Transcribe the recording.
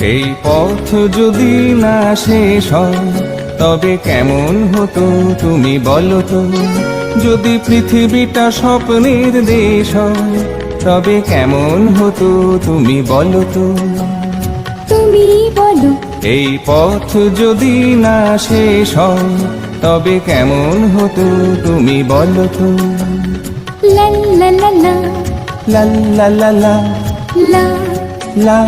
এই পথ যদি না শেষ হয় তবে কেমন হতো তুমি বলো তো। যদি পৃথিবীটা স্বপ্নের দেশ হয় তবে কেমন হতো তুমি বলো তো। তুমি বলো। এই পথ যদি না শেষ হয় তবে কেমন হতো তুমি বলো তো। লা লা লা লা লা লা লা লা লা লা